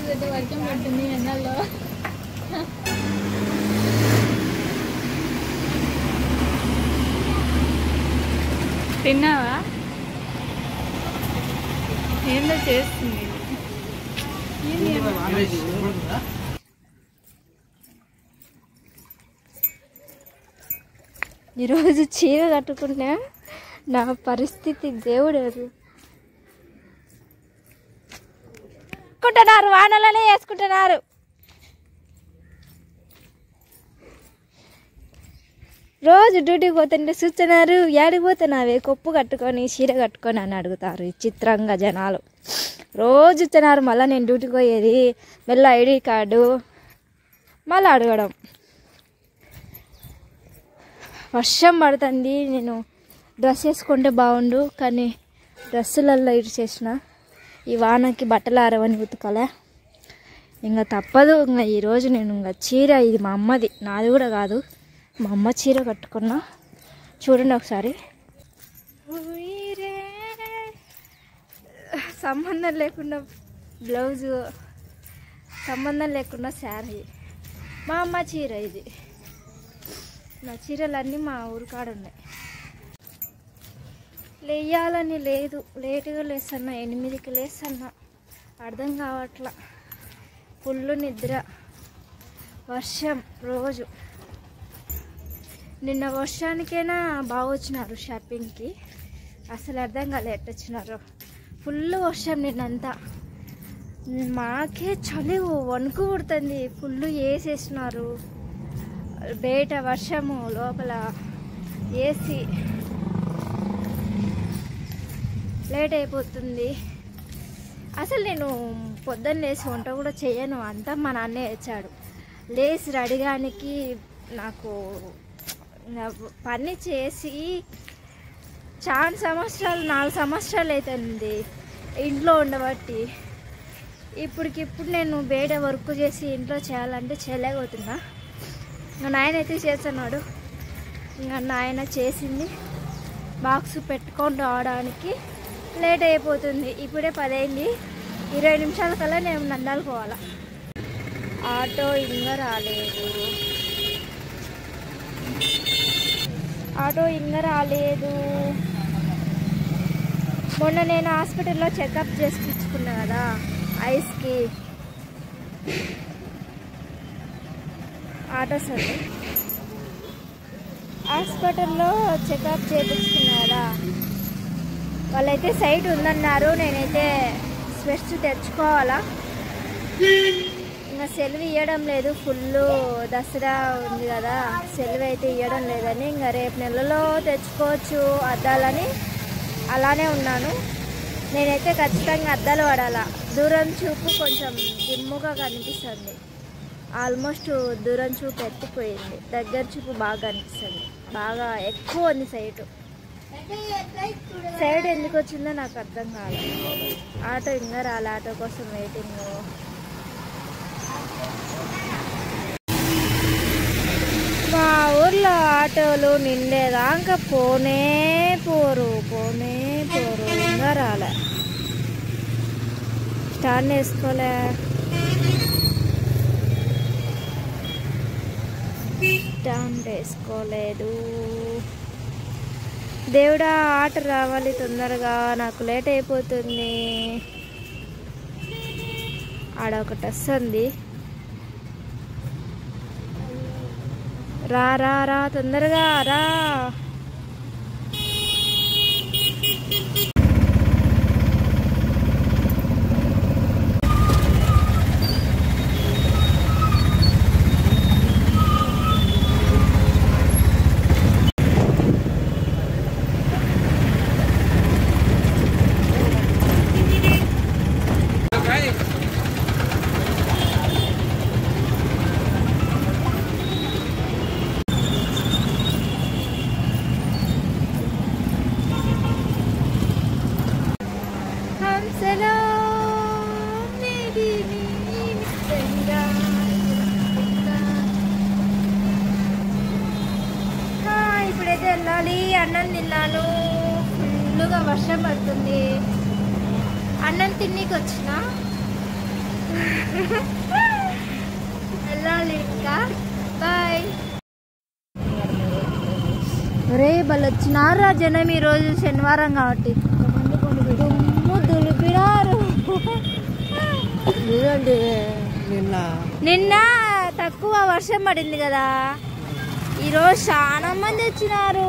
ఈరోజు అయితే వర్షం పడుతుంది ఎండల్లో. తిన్నావా? ఏందో చేస్తుంది. ఈరోజు చీర కట్టుకున్నా నా పరిస్థితి దేవుడు వేసుకుంటున్నారు, వానలనే వేసుకుంటున్నారు. రోజు డ్యూటీకి పోతుంటే చూస్తున్నారు, ఏడికి పోతున్నావే కొప్పు కట్టుకొని చీర కట్టుకొని అని అడుగుతారు చిత్రంగా జనాలు. రోజు ఇస్తున్నారు. మళ్ళీ నేను డ్యూటీకి పోయేది మళ్ళీ ఐడి కార్డు మళ్ళీ అడగడం. వర్షం పడుతుంది, నేను డ్రెస్ వేసుకుంటే బాగుండు కానీ డ్రెస్సులలో ఇడిచేసిన. ఈ వానకి బట్టలు ఆరవని ఉతకలే, ఇంకా తప్పదు. ఇంకా ఈరోజు నేను ఇంకా చీర, ఇది మా అమ్మది, నాది కూడా కాదు, మా అమ్మ చీర కట్టుకున్నా. చూడండి ఒకసారి. సంబంధం లేకుండా బ్లౌజు, సంబంధం లేకుండా శారీ, మా అమ్మ చీర ఇది. నా చీరలన్నీ మా ఊరు కాడ ఉన్నాయి. లేయాలని లేదు, లేటుగా లేస్తున్నా, 8కి లేస్తున్నా, అర్థం కావట్లా. ఫుల్ నిద్ర, వర్షం రోజు. నిన్న వర్షానికైనా బాగా వచ్చినారు షాపింగ్కి, అసలు అర్థం కాలే ఎట్టొచ్చినారు. ఫుల్ వర్షం నిన్నంతా. మాకే చలి వణుకు పుడుతుంది, ఫుల్ వేసేసినారు బయట వర్షము, లోపల ఏసీ. లేట్ అయిపోతుంది. అసలు నేను పొద్దున్న లేచి వంట కూడా చేయను, అంతా మా నాన్నే వచ్చాడు. లేచి రెడీగానికి నాకు పని చేసి చాలా సంవత్సరాలు, 4 సంవత్సరాలు అవుతుంది ఇంట్లో ఉండబట్టి. ఇప్పటికిప్పుడు నేను బయట వర్క్ చేసి ఇంట్లో చేయాలంటే చేయలేకపోతున్నా. ఇంకా నాయన అయితే చేస్తున్నాడు. ఇంకా నాయన చేసింది బాక్స్ పెట్టుకొని రావడానికి లేట్ అయిపోతుంది. ఇప్పుడే 10 అయింది, 20 నిమిషాల కల్లా నేను నందాలు పోవాలా. ఆటో ఇంకా రాలేదు, ఆటో ఇంకా రాలేదు. మొన్న నేను హాస్పిటల్లో చెకప్ చేయించుకున్నా కదా ఐస్కి, ఆటో సార్ హాస్పిటల్లో చెకప్ చేయించుకున్నా కదా, వాళ్ళైతే సైట్ ఉందన్నారు. నేనైతే స్పెట్స్ తెచ్చుకోవాలా. ఇంకా సెలవు ఇవ్వడం లేదు, ఫుల్ దసరా ఉంది కదా, సెలవు అయితే ఇవ్వడం లేదని ఇంకా రేపు నెలలో తెచ్చుకోవచ్చు అద్దాలని అలానే ఉన్నాను. నేనైతే ఖచ్చితంగా అద్దాలు వాడాలా. దూరం చూపు కొంచెం దిమ్ముగా కనిపిస్తుంది, ఆల్మోస్ట్ దూరం చూపు ఎత్తిపోయింది, దగ్గర చూపు బాగా కనిపిస్తుంది, బాగా ఎక్కువ ఉంది సైటు. సైడ్ ఎందుకు వచ్చిందో నాకు అర్థం కాలేదు. ఆటో ఇంకా రాలే, ఆటో కోసం వెయిటింగ్. మా ఊర్లో ఆటోలు నిండేదాకా పోనే పోరు ఇంకా రాలే. స్టాండ్ వేసుకోలే, స్టాండ్ వేసుకోలేదు. దేవుడా ఆట రావాలి తొందరగా, నాకు లేట్ అయిపోతుంది. ఆడ ఒకటి వస్తుంది, రా రా రా తొందరగా రా. ఇప్పుడైతే వెళ్ళాలి. అన్నం తిన్నాను, ఫుల్గా వర్షం పడుతుంది. అన్నం తిన్నీకి వచ్చిన వెళ్ళాలి ఇంకా. బాయ్. రే వాళ్ళు వచ్చినారా జనం ఈరోజు శనివారం కాబట్టి దుమ్ము దులిపినారు. నిన్న తక్కువ వర్షం పడింది కదా, ఈరోజు చాలా మంది వచ్చినారు.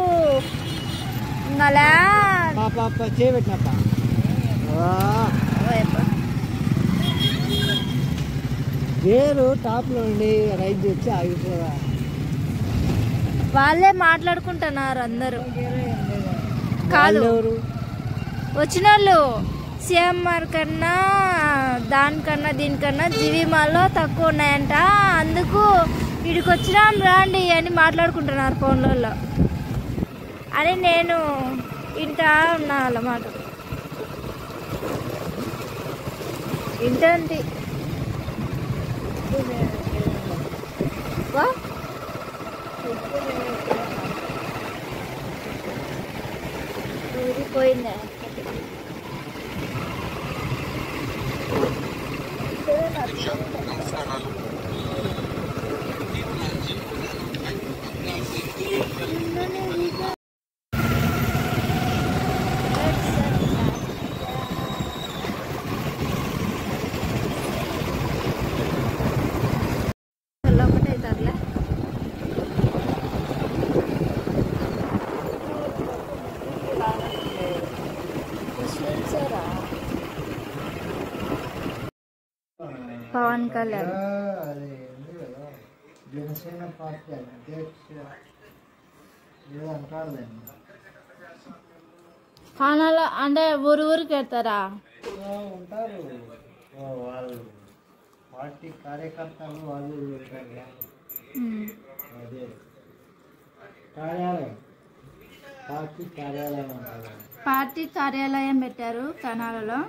వేరు టాప్ లో ఉండి రైడ్ వచ్చి ఆగిపోదా. వాళ్ళే మాట్లాడుకుంటున్నారు అందరూ. కాదు వచ్చిన వాళ్ళు సిఎంఆర్ కన్నా దానికన్నా దీనికన్నా జీవిమాల్లో తక్కువ ఉన్నాయంట, అందుకు ఇక్కడికి వచ్చినాం రాండి అని మాట్లాడుకుంటున్నారు ఫోన్లలో. అని నేను ఇంటా ఉన్నా అన్నమాట. ఇంటంటి ఊరిపోయిందా? పవన్ కళ్యాణ్ జనసేన పార్టీ అధ్యక్షుడు ఖానాలో అంటే ఊరికి వెళ్తారా? ఉంటారు వాళ్ళు, పార్టీ కార్యకర్తలు వాళ్ళు ఉంటారు. అదే కార్యాలయం, పార్టీ కార్యాలయం ఉంటారు. పార్టీ కార్యాలయం పెట్టారు కనాలలో.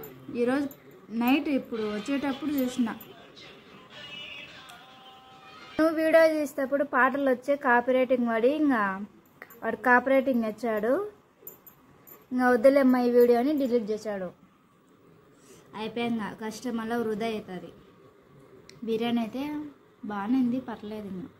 ఈరోజు నైట్ ఇప్పుడు వచ్చేటప్పుడు చూసిన. నువ్వు వీడియో తీసేటప్పుడు పాటలు వచ్చే కాపీరైటింగ్ పడి ఇంకా వాడు కాపీరైటింగ్ వచ్చాడు. ఇంకా వద్దులేమ్మ ఈ వీడియో అని డిలీట్ చేశాడు. అయిపోయింగా కస్టమర్లో వృధా అవుతుంది. బిర్యానీ అయితే బాగానే ఉంది, పర్లేదు ఇంకా.